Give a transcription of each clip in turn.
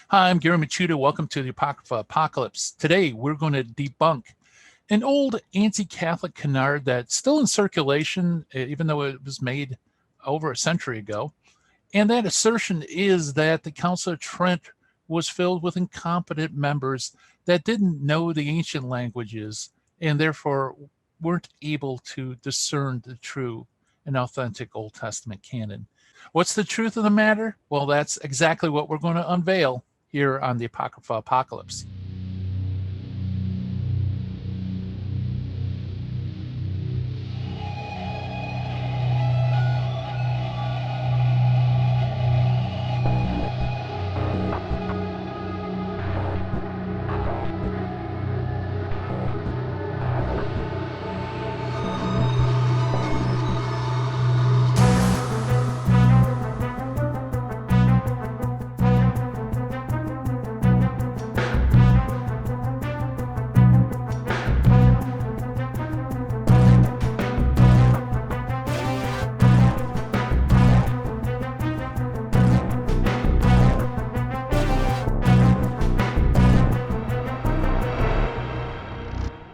Hi, I'm Gary Machuda. Welcome to the Apocrypha Apocalypse. Today, we're going to debunk an old anti-Catholic canard that's still in circulation, even though it was made over a century ago. And that assertion is that the Council of Trent was filled with incompetent members that didn't know the ancient languages and therefore weren't able to discern the true and authentic Old Testament canon. What's the truth of the matter? Well, that's exactly what we're going to unveil here on the Apocrypha Apocalypse.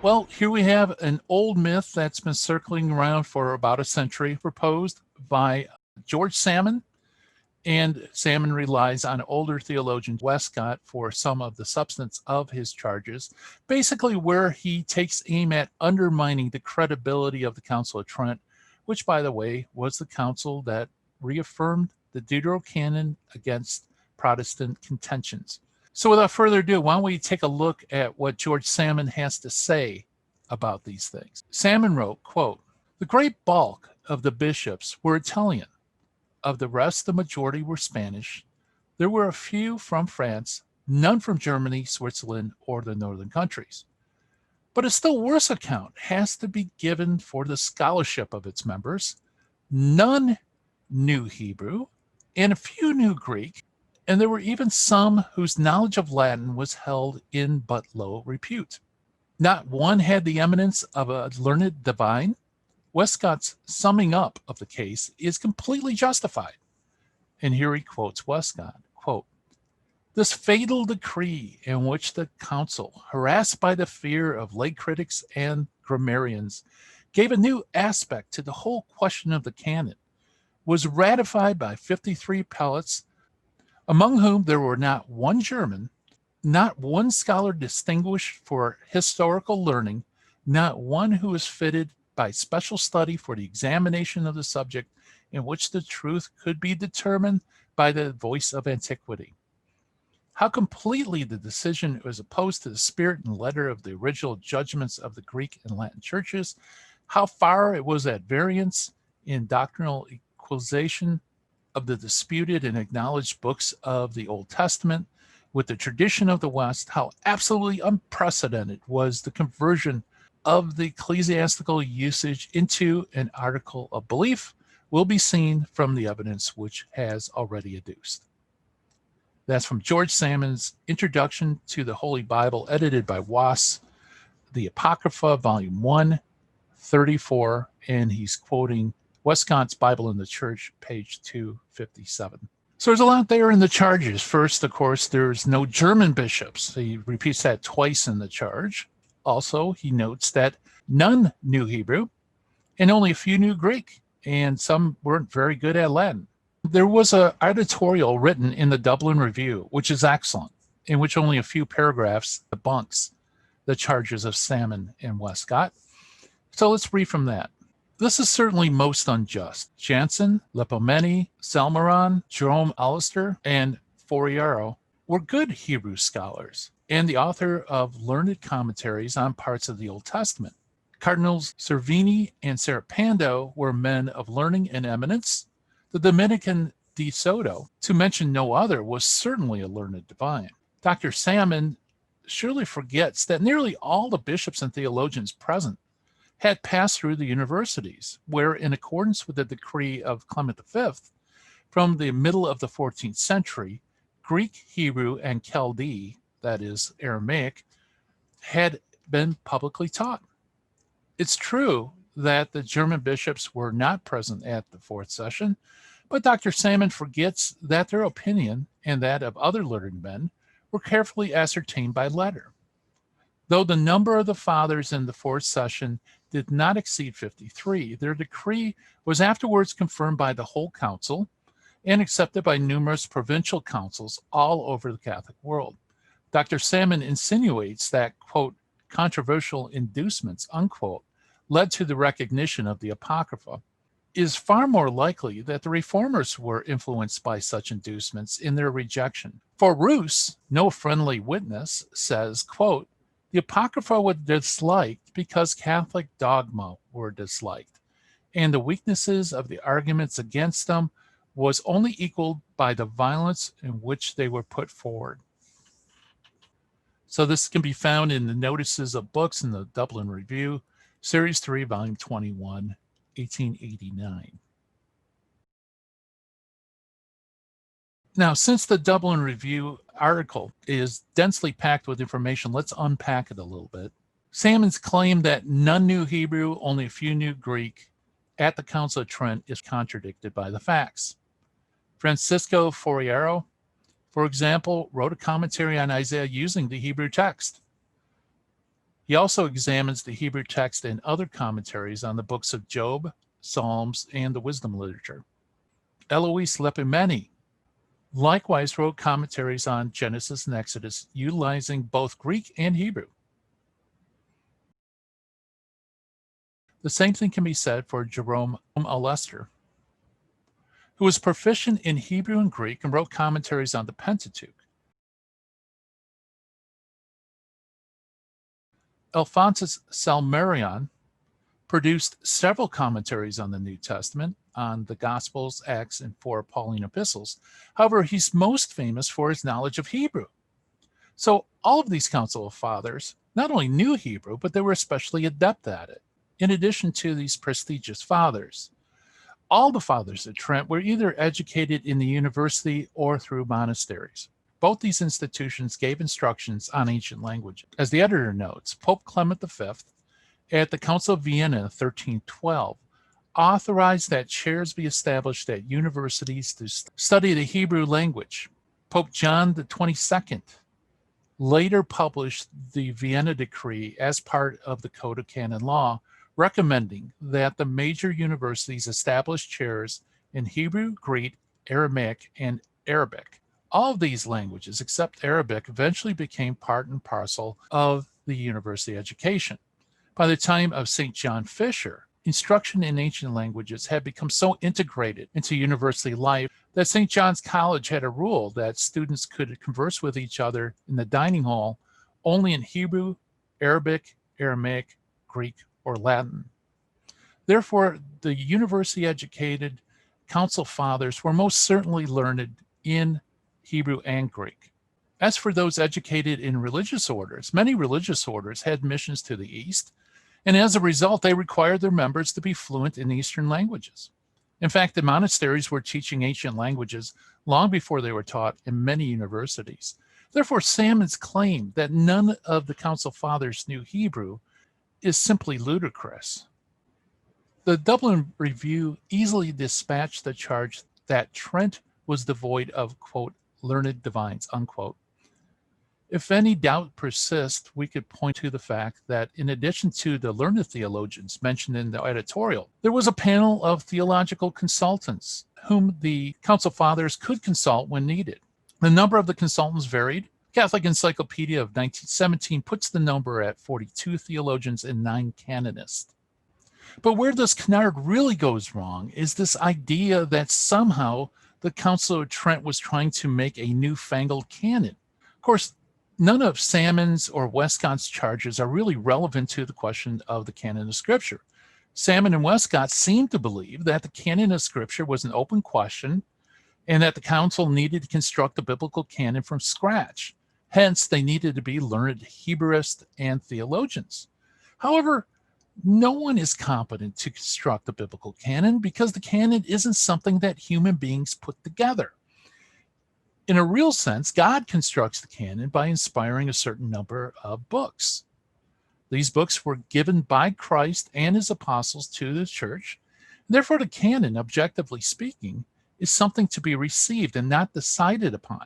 Well, here we have an old myth that's been circling around for about a century, proposed by George Salmon. And Salmon relies on older theologian Westcott for some of the substance of his charges, basically where he takes aim at undermining the credibility of the Council of Trent, which, by the way, was the council that reaffirmed the Deuterocanon against Protestant contentions. So without further ado, why don't we take a look at what George Salmon has to say about these things. Salmon wrote, quote, "The great bulk of the bishops were Italian. Of the rest, the majority were Spanish. There were a few from France, none from Germany, Switzerland, or the northern countries. But a still worse account has to be given for the scholarship of its members. None knew Hebrew, and a few knew Greek, and there were even some whose knowledge of Latin was held in but low repute. Not one had the eminence of a learned divine. Westcott's summing up of the case is completely justified." And here he quotes Westcott, quote, "This fatal decree in which the council, harassed by the fear of lay critics and grammarians, gave a new aspect to the whole question of the canon, was ratified by 53 prelates, among whom there were not one German, not one scholar distinguished for historical learning, not one who was fitted by special study for the examination of the subject in which the truth could be determined by the voice of antiquity. How completely the decision was opposed to the spirit and letter of the original judgments of the Greek and Latin churches, how far it was at variance in doctrinal equalization of the disputed and acknowledged books of the Old Testament with the tradition of the West, how absolutely unprecedented was the conversion of the ecclesiastical usage into an article of belief, will be seen from the evidence which has already adduced." That's from George Salmon's Introduction to the Holy Bible, edited by Wass, the Apocrypha, Volume 1, 34, and he's quoting Westcott's Bible in the Church, page 257. So there's a lot there in the charges. First, of course, there's no German bishops. He repeats that twice in the charge. Also, he notes that none knew Hebrew and only a few knew Greek, and some weren't very good at Latin. There was an editorial written in the Dublin Review, which is excellent, in which only a few paragraphs debunks the charges of Salmon and Westcott. So let's read from that. "This is certainly most unjust. Jansen, Lepomeni, Salmeron, Jerome Alister, and Foriero were good Hebrew scholars and the author of learned commentaries on parts of the Old Testament. Cardinals Cervini and Serapando were men of learning and eminence. The Dominican de Soto, to mention no other, was certainly a learned divine. Dr. Salmon surely forgets that nearly all the bishops and theologians present had passed through the universities, where, in accordance with the decree of Clement V, from the middle of the 14th century, Greek, Hebrew, and Chaldee, that is Aramaic, had been publicly taught. It's true that the German bishops were not present at the fourth session, But Dr. Salmon forgets that their opinion and that of other learned men were carefully ascertained by letter. Though the number of the fathers in the fourth session did not exceed 53, their decree was afterwards confirmed by the whole council and accepted by numerous provincial councils all over the Catholic world. Dr. Salmon insinuates that, quote, controversial inducements, unquote, led to the recognition of the Apocrypha. It is far more likely that the reformers were influenced by such inducements in their rejection. For Roos, no friendly witness, says, quote, the Apocrypha was disliked because Catholic dogma were disliked, and the weaknesses of the arguments against them was only equaled by the violence in which they were put forward. So this can be found in the Notices of Books in the Dublin Review, Series 3, Volume 21, 1889. Now, since the Dublin Review article is densely packed with information, let's unpack it a little bit. Salmon's claim that none knew Hebrew, only a few knew Greek, at the Council of Trent is contradicted by the facts. Francisco Forriero, for example, wrote a commentary on Isaiah using the Hebrew text. He also examines the Hebrew text and other commentaries on the books of Job, Psalms, and the wisdom literature. Eloise Lepimeni likewise wrote commentaries on Genesis and Exodus utilizing both Greek and Hebrew. The same thing can be said for Jerome Alester, who was proficient in Hebrew and Greek and wrote commentaries on the Pentateuch. Alphonsus Salmerion produced several commentaries on the New Testament, on the Gospels, Acts, and 4 Pauline epistles. However, he's most famous for his knowledge of Hebrew. So all of these Council Fathers not only knew Hebrew, but they were especially adept at it. In addition to these prestigious fathers, all the fathers at Trent were either educated in the university or through monasteries. Both these institutions gave instructions on ancient languages. As the editor notes, Pope Clement V, at the Council of Vienna in 1312, authorized that chairs be established at universities to study the Hebrew language. Pope John XXII later published the Vienna Decree as part of the Code of Canon Law, recommending that the major universities establish chairs in Hebrew, Greek, Aramaic, and Arabic. All of these languages, except Arabic, eventually became part and parcel of the university education. By the time of St. John Fisher, instruction in ancient languages had become so integrated into university life that St. John's College had a rule that students could converse with each other in the dining hall only in Hebrew, Arabic, Aramaic, Greek, or Latin. Therefore, the university-educated Council Fathers were most certainly learned in Hebrew and Greek. As for those educated in religious orders, many religious orders had missions to the East, and as a result, they required their members to be fluent in Eastern languages. In fact, the monasteries were teaching ancient languages long before they were taught in many universities. Therefore, Salmon's claim that none of the Council Fathers knew Hebrew is simply ludicrous. The Dublin Review easily dispatched the charge that Trent was devoid of, quote, learned divines, unquote. If any doubt persists, we could point to the fact that in addition to the learned theologians mentioned in the editorial, there was a panel of theological consultants whom the Council Fathers could consult when needed. The number of the consultants varied. Catholic Encyclopedia of 1917 puts the number at 42 theologians and 9 canonists. But where this canard really goes wrong is this idea that somehow the Council of Trent was trying to make a newfangled canon. Of course, none of Salmon's or Westcott's charges are really relevant to the question of the canon of Scripture. Salmon and Westcott seem to believe that the canon of Scripture was an open question and that the council needed to construct a biblical canon from scratch. Hence, they needed to be learned Hebrewists and theologians. However, no one is competent to construct a biblical canon because the canon isn't something that human beings put together. In a real sense, God constructs the canon by inspiring a certain number of books. These books were given by Christ and his apostles to the church. Therefore, the canon, objectively speaking, is something to be received and not decided upon.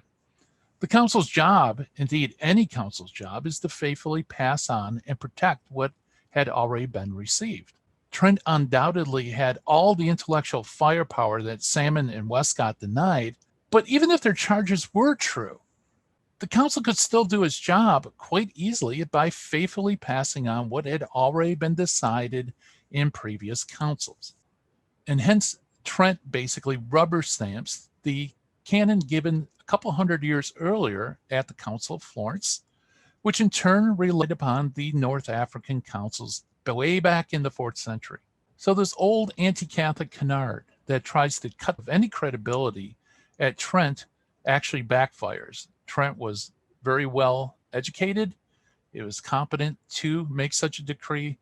The council's job, indeed any council's job, is to faithfully pass on and protect what had already been received. Trent undoubtedly had all the intellectual firepower that Salmon and Westcott denied, but even if their charges were true, the council could still do its job quite easily by faithfully passing on what had already been decided in previous councils. And hence, Trent basically rubber stamps the canon given a couple hundred years earlier at the Council of Florence, which in turn relied upon the North African councils way back in the 4th century. So this old anti-Catholic canard that tries to cut off any credibility at Trent actually backfires. Trent was very well educated. It was competent to make such a decree,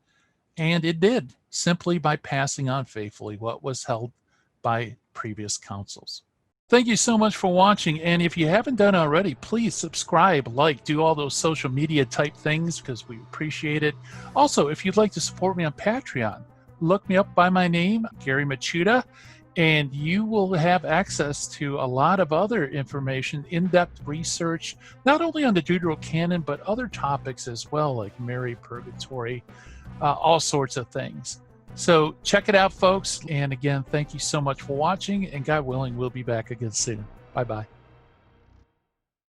and it did simply by passing on faithfully what was held by previous councils. Thank you so much for watching, and if you haven't done already, please subscribe, like, do all those social media type things because we appreciate it. Also, if you'd like to support me on Patreon, look me up by my name, Gary Machuda, and you will have access to a lot of other information, in-depth research, not only on the Deuterocanon, but other topics as well, like Mary, Purgatory, all sorts of things. So check it out, folks. And again, thank you so much for watching. And God willing, we'll be back again soon. Bye-bye.